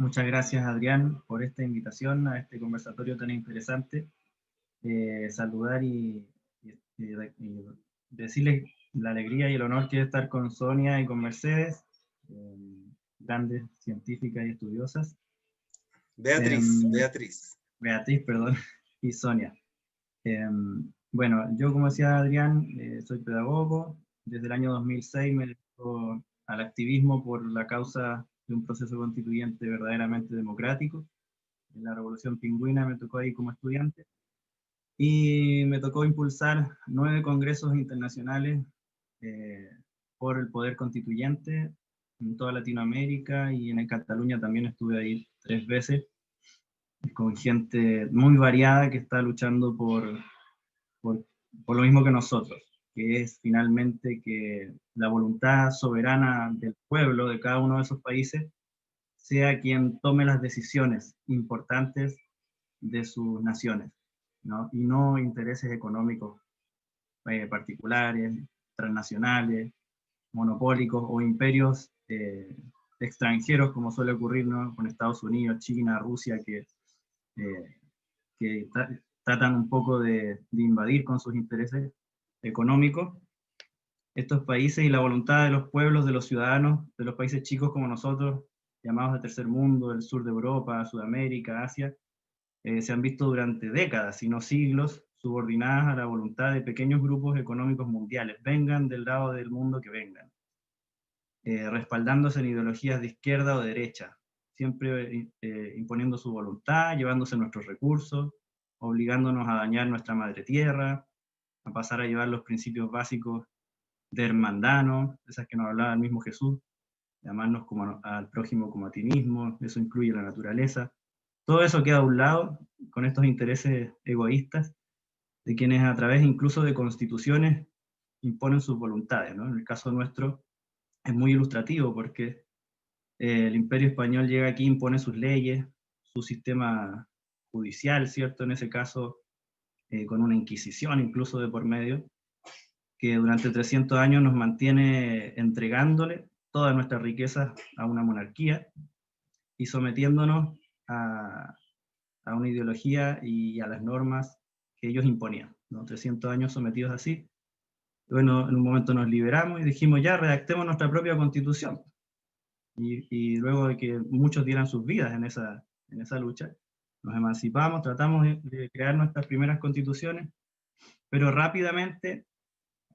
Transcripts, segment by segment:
Muchas gracias, Adrián, por esta invitación a este conversatorio tan interesante. Saludar y decirles la alegría y el honor que es estar con Sonia y con Mercedes, eh, grandes científicas y estudiosas. Beatriz, Beatriz. Beatriz, perdón, y Sonia. Bueno, yo como decía Adrián, soy pedagogo. Desde el año 2006 me dedico al activismo por la causa de un proceso constituyente verdaderamente democrático. En la Revolución Pingüina me tocó ahí como estudiante. Y me tocó impulsar 9 congresos internacionales eh, por el poder constituyente en toda Latinoamérica, y en Cataluña también estuve ahí 3 veces, con gente muy variada que está luchando por, por lo mismo que nosotros, que es finalmente que la voluntad soberana del pueblo de cada uno de esos países sea quien tome las decisiones importantes de sus naciones, ¿no? Y no intereses económicos particulares, transnacionales, monopólicos o imperios extranjeros, como suele ocurrir, ¿no?, con Estados Unidos, China, Rusia, eh, que tratan un poco de invadir con sus intereses económicos estos países, y la voluntad de los pueblos, de los ciudadanos, de los países chicos como nosotros, llamados de tercer mundo, del sur de Europa, Sudamérica, Asia, se han visto durante décadas, si no siglos, subordinadas a la voluntad de pequeños grupos económicos mundiales, vengan del lado del mundo que vengan, respaldándose en ideologías de izquierda o de derecha, siempre imponiendo su voluntad, llevándose nuestros recursos, obligándonos a dañar nuestra madre tierra, a pasar a llevar los principios básicos de hermandad, ¿no?, esas que nos hablaba el mismo Jesús, llamarnos como al prójimo como a ti mismo, eso incluye la naturaleza. Todo eso queda a un lado con estos intereses egoístas de quienes a través incluso de constituciones imponen sus voluntades, ¿no? En el caso nuestro es muy ilustrativo porque el Imperio Español llega aquí, impone sus leyes, su sistema judicial, ¿cierto? En ese caso, con una inquisición incluso de por medio, que durante 300 años nos mantiene entregándole todas nuestras riquezas a una monarquía y sometiéndonos a una ideología y a las normas que ellos imponían, ¿no? 300 años sometidos así. Bueno, en un momento nos liberamos y dijimos, ya, redactemos nuestra propia constitución. Y luego de que muchos dieran sus vidas en esa lucha, nos emancipamos, tratamos de crear nuestras primeras constituciones, pero rápidamente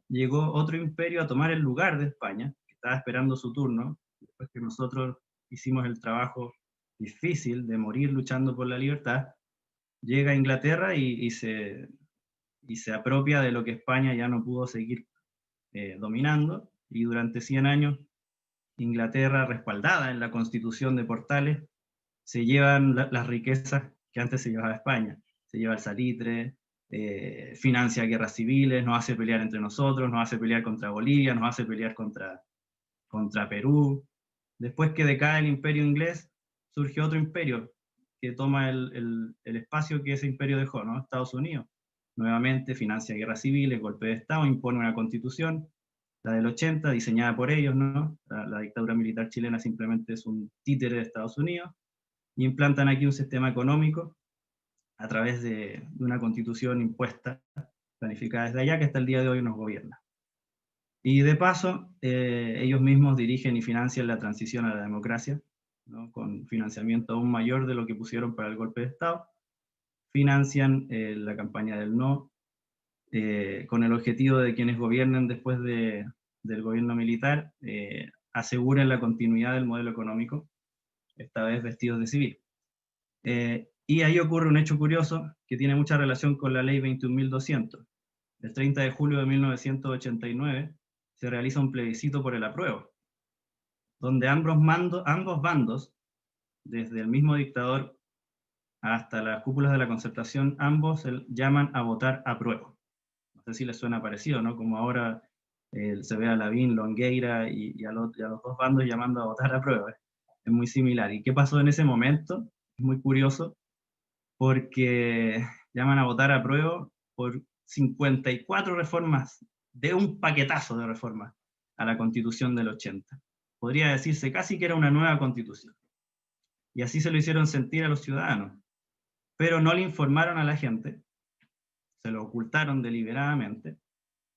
llegó otro imperio a tomar el lugar de España, que estaba esperando su turno, después que nosotros hicimos el trabajo difícil de morir luchando por la libertad. Llega a Inglaterra y se apropia de lo que España ya no pudo seguir dominando, y durante 100 años Inglaterra, respaldada en la Constitución de Portales, se llevan las riquezas que antes se llevaba España. Se lleva el salitre, financia guerras civiles, nos hace pelear entre nosotros, nos hace pelear contra Bolivia, nos hace pelear contra Perú. Después que decae el imperio inglés, surge otro imperio que toma el espacio que ese imperio dejó, ¿no? Estados Unidos. Nuevamente financia guerras civiles, golpe de Estado, impone una constitución, la del 80, diseñada por ellos, ¿no? La dictadura militar chilena simplemente es un títere de Estados Unidos, y implantan aquí un sistema económico a través de una constitución impuesta, planificada desde allá, que hasta el día de hoy nos gobierna. Y de paso, ellos mismos dirigen y financian la transición a la democracia, ¿no?, con financiamiento aún mayor de lo que pusieron para el golpe de Estado. Financian la campaña del no, con el objetivo de quienes gobiernen después del gobierno militar, aseguren la continuidad del modelo económico, esta vez vestidos de civil. Y ahí ocurre un hecho curioso que tiene mucha relación con la ley 21.200. El 30 de julio de 1989 se realiza un plebiscito por el apruebo, donde ambos bandos, desde el mismo dictador hasta las cúpulas de la Concertación, ambos llaman a votar apruebo. No sé si les suena parecido, ¿no? Como ahora se ve a Lavín, Longueira y a los dos bandos llamando a votar apruebo. Es muy similar. ¿Y qué pasó en ese momento? Es muy curioso, porque llaman a votar apruebo por 54 reformas, de un paquetazo de reformas a la Constitución del 80. Podría decirse casi que era una nueva Constitución. y así se lo hicieron sentir a los ciudadanos. Pero no le informaron a la gente, se lo ocultaron deliberadamente,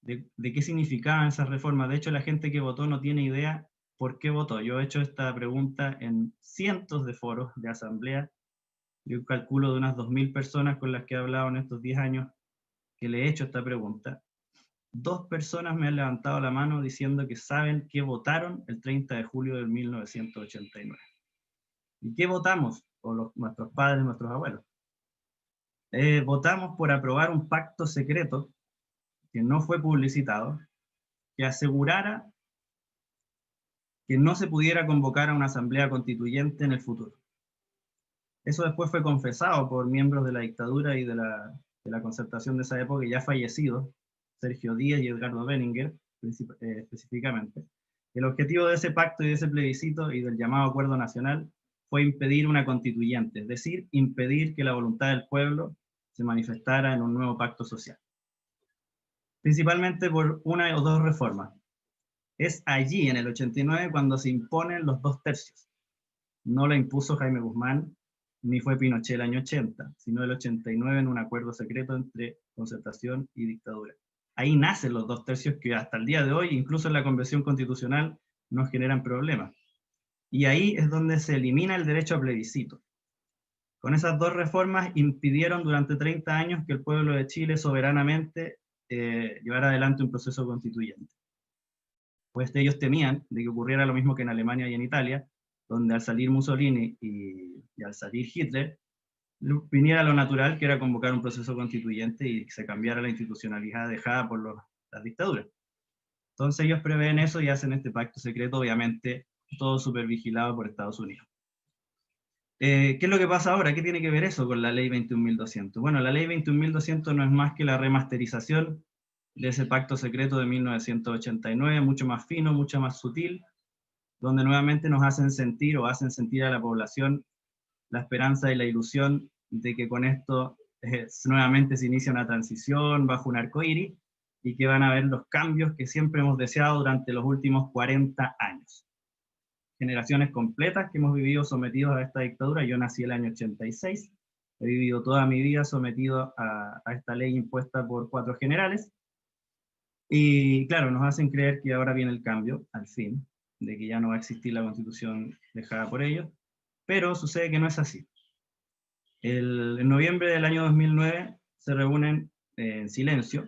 de qué significaban esas reformas. De hecho, la gente que votó no tiene idea por qué votó. Yo he hecho esta pregunta en cientos de foros de asamblea. Yo calculo de unas 2000 personas con las que he hablado en estos 10 años que le he hecho esta pregunta. 2 personas me han levantado la mano diciendo que saben qué votaron el 30 de julio de 1989. ¿Y qué votamos? O nuestros padres, nuestros abuelos. Votamos por aprobar un pacto secreto que no fue publicitado, que asegurara que no se pudiera convocar a una asamblea constituyente en el futuro. Eso después fue confesado por miembros de la dictadura y de la concertación de esa época, ya fallecidos, Sergio Díaz y Edgardo Benninger, específicamente. El objetivo de ese pacto y de ese plebiscito y del llamado Acuerdo Nacional fue impedir una constituyente, es decir, impedir que la voluntad del pueblo se manifestara en un nuevo pacto social. Principalmente por una o dos reformas. Es allí, en el 89, cuando se imponen los 2 tercios. No la impuso Jaime Guzmán, ni fue Pinochet el año 80, sino el 89 en un acuerdo secreto entre concertación y dictadura. Ahí nacen los 2 tercios que hasta el día de hoy, incluso en la Convención Constitucional, nos generan problemas. Y ahí es donde se elimina el derecho a plebiscito. Con esas 2 reformas impidieron durante 30 años que el pueblo de Chile soberanamente llevara adelante un proceso constituyente. Pues ellos temían de que ocurriera lo mismo que en Alemania y en Italia, donde al salir Mussolini y al salir Hitler, viniera lo natural, que era convocar un proceso constituyente y se cambiara la institucionalidad dejada por las dictaduras. Entonces ellos prevén eso y hacen este pacto secreto, obviamente todo supervigilado por Estados Unidos. ¿Qué es lo que pasa ahora? ¿Qué tiene que ver eso con la ley 21.200? Bueno, la ley 21.200 no es más que la remasterización de ese pacto secreto de 1989, mucho más fino, mucho más sutil, donde nuevamente nos hacen sentir o hacen sentir a la población la esperanza y la ilusión de que con esto nuevamente se inicia una transición bajo un arco iris y que van a haber los cambios que siempre hemos deseado durante los últimos 40 años. Generaciones completas que hemos vivido sometidos a esta dictadura. Yo nací el año 86, he vivido toda mi vida sometido a esta ley impuesta por 4 generales, y claro, nos hacen creer que ahora viene el cambio, al fin, de que ya no va a existir la constitución dejada por ellos, pero sucede que no es así. En noviembre del año 2009 se reúnen en silencio,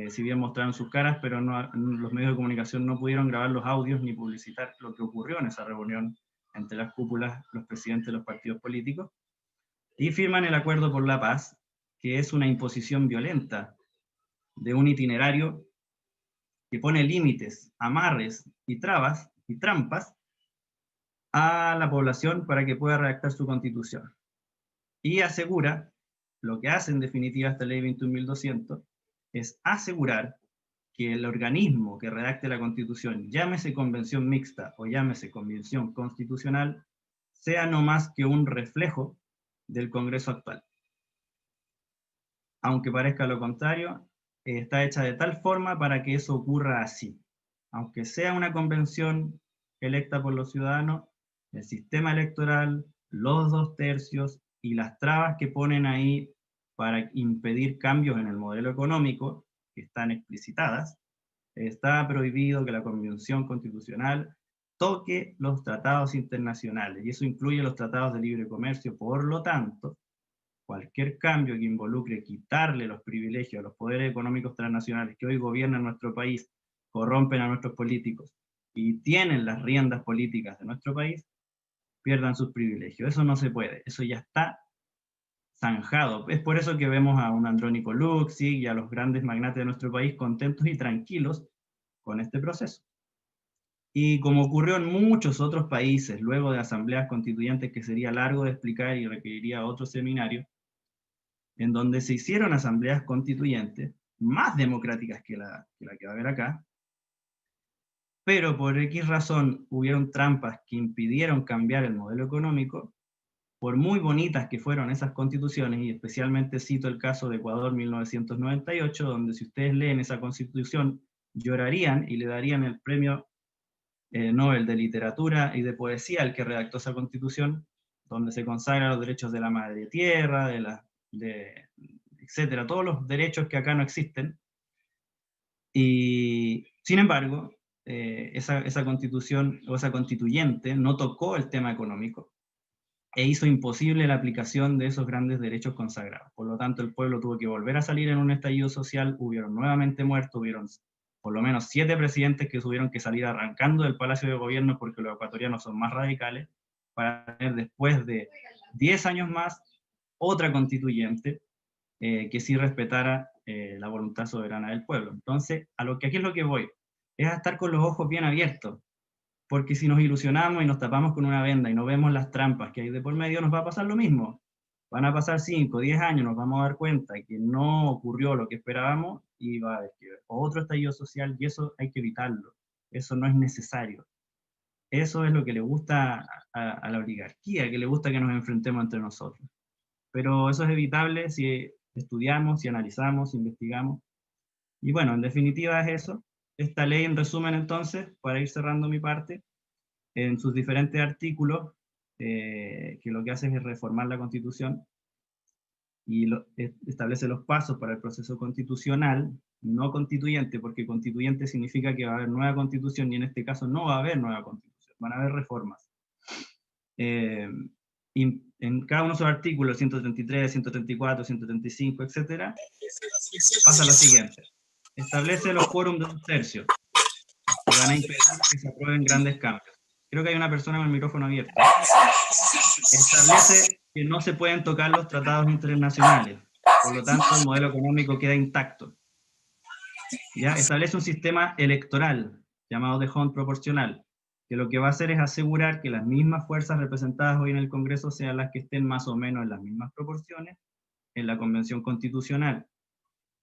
si bien mostraron sus caras, pero los medios de comunicación no pudieron grabar los audios ni publicitar lo que ocurrió en esa reunión entre las cúpulas, los presidentes de los partidos políticos, y firman el Acuerdo por la Paz, que es una imposición violenta de un itinerario que pone límites, amarres y trabas y trampas a la población para que pueda redactar su constitución. Y asegura, lo que hace en definitiva esta ley 21.200, es asegurar que el organismo que redacte la constitución, llámese convención mixta o llámese convención constitucional, sea no más que un reflejo del Congreso actual. Aunque parezca lo contrario, está hecha de tal forma para que eso ocurra así. Aunque sea una convención electa por los ciudadanos, el sistema electoral, los 2 tercios y las trabas que ponen ahí para impedir cambios en el modelo económico, que están explicitadas, está prohibido que la Convención Constitucional toque los tratados internacionales, y eso incluye los tratados de libre comercio. Por lo tanto, cualquier cambio que involucre quitarle los privilegios a los poderes económicos transnacionales que hoy gobiernan nuestro país, corrompen a nuestros políticos y tienen las riendas políticas de nuestro país, pierdan sus privilegios. Eso no se puede, eso ya está zanjado. Es por eso que vemos a un Andrónico Luxi y a los grandes magnates de nuestro país contentos y tranquilos con este proceso. Y como ocurrió en muchos otros países, luego de asambleas constituyentes que sería largo de explicar y requeriría otro seminario, en donde se hicieron asambleas constituyentes, más democráticas que la que va a haber acá, pero por X razón hubieron trampas que impidieron cambiar el modelo económico. Por muy bonitas que fueron esas constituciones, y especialmente cito el caso de Ecuador 1998, donde si ustedes leen esa constitución, llorarían y le darían el premio Nobel de Literatura y de Poesía al que redactó esa constitución, donde se consagran los derechos de la madre tierra, etcétera, todos los derechos que acá no existen. Y, sin embargo, esa constitución o esa constituyente no tocó el tema económico e hizo imposible la aplicación de esos grandes derechos consagrados. Por lo tanto, el pueblo tuvo que volver a salir en un estallido social, hubieron nuevamente muertos, hubieron por lo menos 7 presidentes que tuvieron que salir arrancando del Palacio de Gobierno porque los ecuatorianos son más radicales, para tener después de 10 años más otra constituyente que sí respetara la voluntad soberana del pueblo. Entonces, aquí es lo que voy, es a estar con los ojos bien abiertos, porque si nos ilusionamos y nos tapamos con una venda y no vemos las trampas que hay de por medio, nos va a pasar lo mismo. Van a pasar 5, 10 años, nos vamos a dar cuenta que no ocurrió lo que esperábamos y va a haber otro estallido social, y eso hay que evitarlo. Eso no es necesario. Eso es lo que le gusta a la oligarquía, que le gusta que nos enfrentemos entre nosotros. Pero eso es evitable si estudiamos, si analizamos, si investigamos. Y bueno, en definitiva es eso. Esta ley, en resumen, entonces, para ir cerrando mi parte, en sus diferentes artículos, que lo que hace es reformar la Constitución y establece los pasos para el proceso constitucional, no constituyente, porque constituyente significa que va a haber nueva Constitución, y en este caso no va a haber nueva Constitución, van a haber reformas. Y en cada uno de esos artículos, 133, 134, 135, etc., pasa lo siguiente. Establece los quórums de 1/3, que van a impedir que se aprueben grandes cambios. Creo que hay una persona con el micrófono abierto. Establece que no se pueden tocar los tratados internacionales, por lo tanto el modelo económico queda intacto. ¿Ya? Establece un sistema electoral, llamado de Hunt proporcional, que lo que va a hacer es asegurar que las mismas fuerzas representadas hoy en el Congreso sean las que estén más o menos en las mismas proporciones en la Convención Constitucional.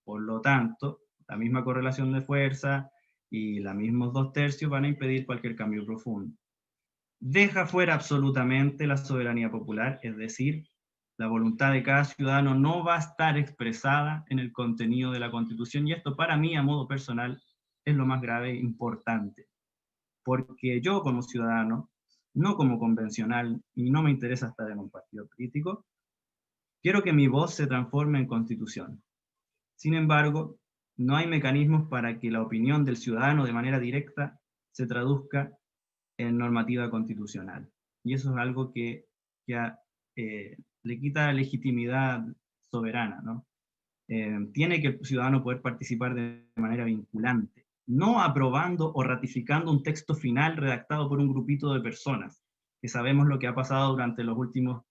Por lo tanto, la misma correlación de fuerza y los mismos 2/3 van a impedir cualquier cambio profundo. Deja fuera absolutamente la soberanía popular, es decir, la voluntad de cada ciudadano no va a estar expresada en el contenido de la Constitución, y esto para mí, a modo personal, es lo más grave e importante. Porque yo como ciudadano, no como convencional, y no me interesa estar en un partido político, quiero que mi voz se transforme en Constitución. Sin embargo, no hay mecanismos para que la opinión del ciudadano de manera directa se traduzca en normativa constitucional. Y eso es algo que le quita legitimidad soberana, ¿no? Tiene que el ciudadano poder participar de manera vinculante, no aprobando o ratificando un texto final redactado por un grupito de personas, que sabemos lo que ha pasado durante los últimos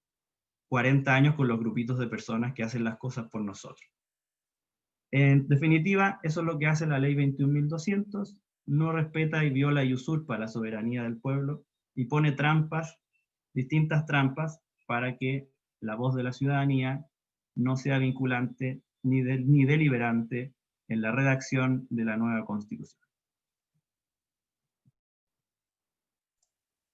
40 años con los grupitos de personas que hacen las cosas por nosotros. En definitiva, eso es lo que hace la ley 21.200, no respeta y viola y usurpa la soberanía del pueblo y pone trampas, distintas trampas, para que la voz de la ciudadanía no sea vinculante ni deliberante en la redacción de la nueva Constitución.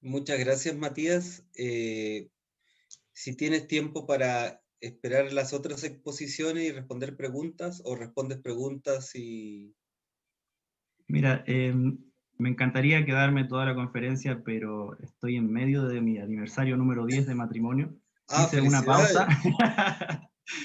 Muchas gracias, Matías. Si tienes tiempo para esperar las otras exposiciones y responder preguntas, o respondes preguntas y... Mira, me encantaría quedarme toda la conferencia, pero estoy en medio de mi aniversario número 10 de matrimonio. Hice una pausa.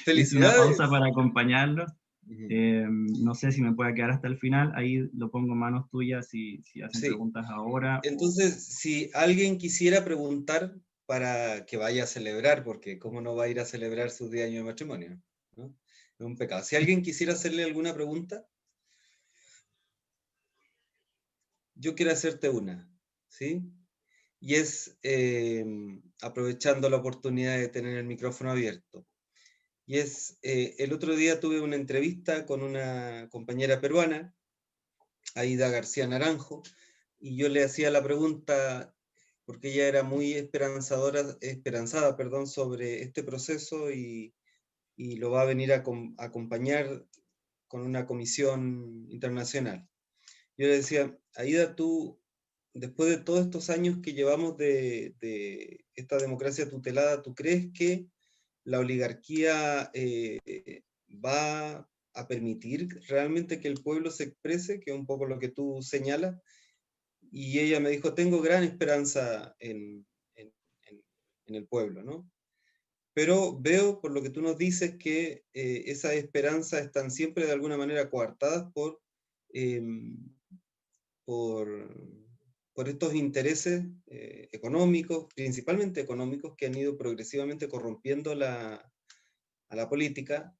Hice una pausa para acompañarlos. No sé si me pueda quedar hasta el final, ahí lo pongo en manos tuyas si hacen preguntas ahora. Entonces, si alguien quisiera preguntar para que vaya a celebrar, porque cómo no va a ir a celebrar su 10 años de matrimonio, ¿no? Es un pecado. Si alguien quisiera hacerle alguna pregunta, yo quiero hacerte una, ¿sí? Y es, aprovechando la oportunidad de tener el micrófono abierto, y es, el otro día tuve una entrevista con una compañera peruana, Aida García Naranjo, y yo le hacía la pregunta, porque ella era muy esperanzada, sobre este proceso, y lo va a venir a acompañar con una comisión internacional. Yo le decía, Aida, tú, después de todos estos años que llevamos de esta democracia tutelada, ¿tú crees que la oligarquía va a permitir realmente que el pueblo se exprese, que es un poco lo que tú señalas? Y ella me dijo, tengo gran esperanza en en el pueblo, ¿no? Pero veo, por lo que tú nos dices, que esas esperanzas están siempre de alguna manera coartadas por, por estos intereses económicos, principalmente económicos, que han ido progresivamente corrompiendo a la política,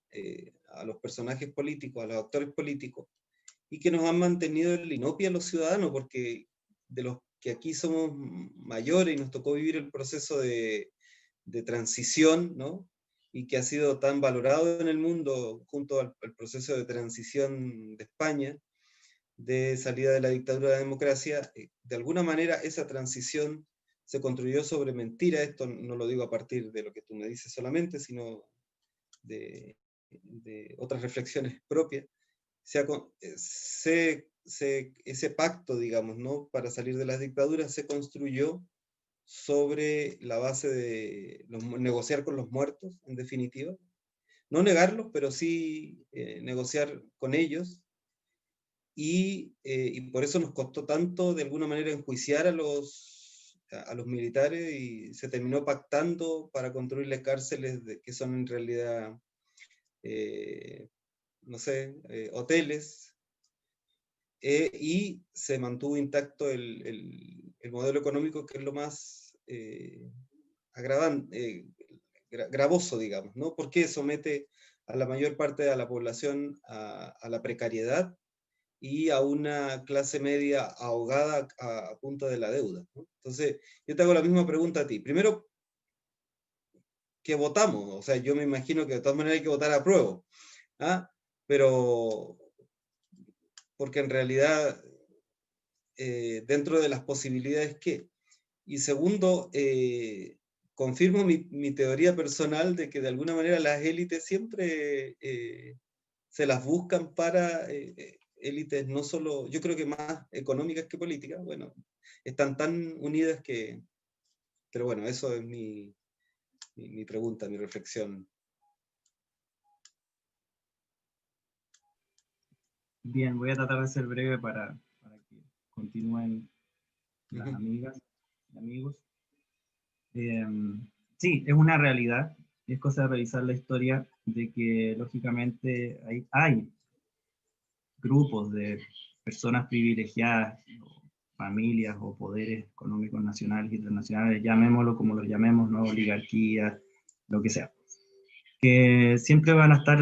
a los personajes políticos, a los actores políticos, y que nos han mantenido en la inopia a los ciudadanos, porque de los que aquí somos mayores y nos tocó vivir el proceso de transición, ¿no? Y que ha sido tan valorado en el mundo junto al proceso de transición de España, de salida de la dictadura a la democracia, de alguna manera esa transición se construyó sobre mentira. Esto no lo digo a partir de lo que tú me dices solamente, sino de otras reflexiones propias. Ese pacto, digamos, ¿no? Para salir de las dictaduras se construyó sobre la base de negociar con los muertos, en definitiva. No negarlos, pero sí negociar con ellos. Y por eso nos costó tanto, de alguna manera, enjuiciar a los militares, y se terminó pactando para construirles cárceles que son en realidad, no sé, hoteles, y se mantuvo intacto el modelo económico, que es lo más gravoso, digamos, ¿no? Porque somete a la mayor parte de la población a la precariedad y a una clase media ahogada a punta de la deuda, ¿no? Entonces, yo te hago la misma pregunta a ti. Primero, ¿qué votamos? O sea, yo me imagino que de todas maneras hay que votar a prueba, ¿ah? Pero, porque en realidad, dentro de las posibilidades, ¿qué? Y segundo, confirmo mi teoría personal de que de alguna manera las élites siempre se las buscan para élites no solo, yo creo que más económicas que políticas. Bueno, están tan unidas que, pero bueno, eso es mi pregunta, mi reflexión. Bien, voy a tratar de ser breve para que continúen las amigas y amigos. Sí, es una realidad, es cosa de revisar la historia, de que lógicamente hay grupos de personas privilegiadas, o familias o poderes económicos nacionales y internacionales, llamémoslo como lo llamemos, ¿no? Oligarquías, lo que sea, que siempre van a estar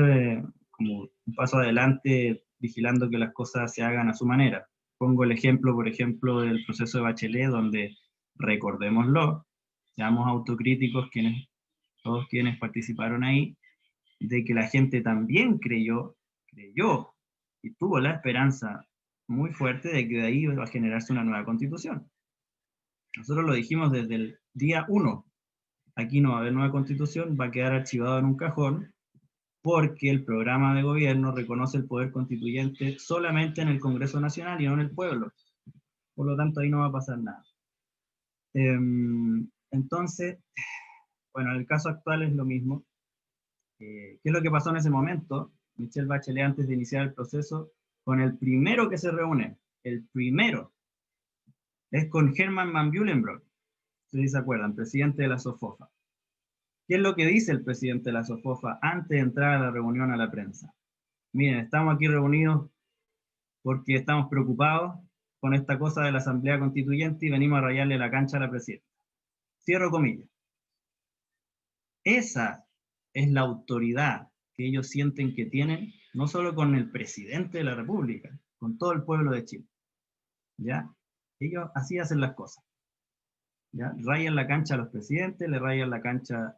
como un paso adelante vigilando que las cosas se hagan a su manera. Pongo el ejemplo, por ejemplo, del proceso de Bachelet, donde, recordémoslo, seamos autocríticos todos quienes participaron ahí, de que la gente también creyó y tuvo la esperanza muy fuerte de que de ahí iba a generarse una nueva constitución. Nosotros lo dijimos desde el día 1, aquí no va a haber nueva constitución, va a quedar archivado en un cajón, porque el programa de gobierno reconoce el poder constituyente solamente en el Congreso Nacional y no en el pueblo. Por lo tanto, ahí no va a pasar nada. Entonces, bueno, en el caso actual es lo mismo. ¿Qué es lo que pasó en ese momento? Michelle Bachelet, antes de iniciar el proceso, con el primero que se reúne, el primero, es con Herman Van Buylenbroek, si se acuerdan, presidente de la SOFOFA. ¿Qué es lo que dice el presidente de la SOFOFA antes de entrar a la reunión a la prensa? Miren, estamos aquí reunidos porque estamos preocupados con esta cosa de la Asamblea Constituyente y venimos a rayarle la cancha a la presidenta. Cierro comillas. Esa es la autoridad que ellos sienten que tienen, no solo con el presidente de la República, con todo el pueblo de Chile. ¿Ya? Ellos así hacen las cosas. ¿Ya? Rayan la cancha a los presidentes, le rayan la cancha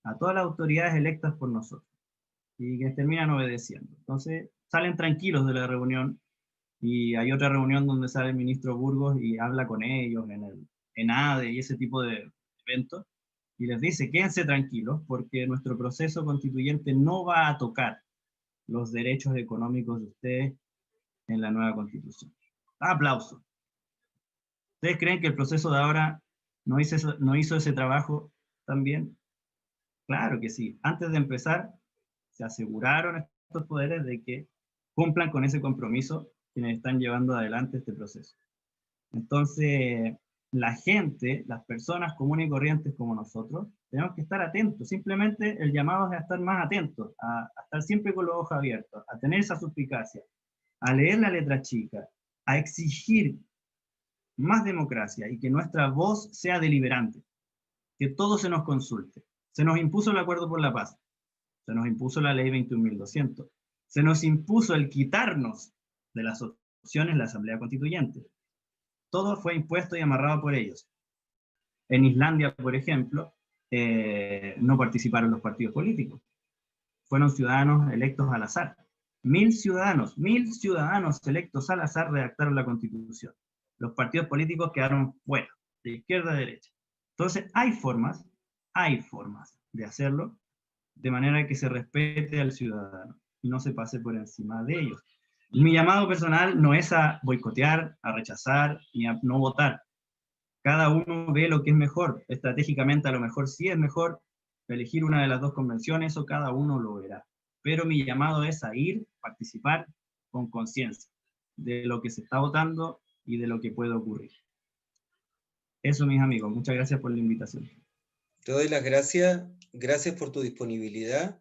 a todas las autoridades electas por nosotros y que terminan obedeciendo. Entonces, salen tranquilos de la reunión, y hay otra reunión donde sale el ministro Burgos y habla con ellos en ADE y ese tipo de eventos, y les dice, quédense tranquilos porque nuestro proceso constituyente no va a tocar los derechos económicos de ustedes en la nueva constitución. Aplauso. ¿Ustedes creen que el proceso de ahora no hizo ese trabajo también? Claro que sí. Antes de empezar, se aseguraron estos poderes de que cumplan con ese compromiso quienes están llevando adelante este proceso. Entonces, la gente, las personas comunes y corrientes como nosotros, tenemos que estar atentos. Simplemente el llamado es a estar más atentos, a estar siempre con los ojos abiertos, a tener esa suspicacia, a leer la letra chica, a exigir más democracia y que nuestra voz sea deliberante, que todo se nos consulte. Se nos impuso el Acuerdo por la Paz, se nos impuso la Ley 21.200, se nos impuso el quitarnos de las opciones la Asamblea Constituyente. Todo fue impuesto y amarrado por ellos. En Islandia, por ejemplo, no participaron los partidos políticos. Fueron ciudadanos electos al azar. 1.000 ciudadanos electos al azar redactaron la Constitución. Los partidos políticos quedaron fuera, de izquierda a derecha. Entonces, hay formas de hacerlo de manera que se respete al ciudadano y no se pase por encima de ellos. Mi llamado personal no es a boicotear, a rechazar, ni a no votar. Cada uno ve lo que es mejor. Estratégicamente, a lo mejor sí es mejor elegir una de las dos convenciones, o cada uno lo verá. Pero mi llamado es a ir, participar con conciencia de lo que se está votando y de lo que puede ocurrir. Eso, mis amigos. Muchas gracias por la invitación. Te doy las gracias. Gracias por tu disponibilidad.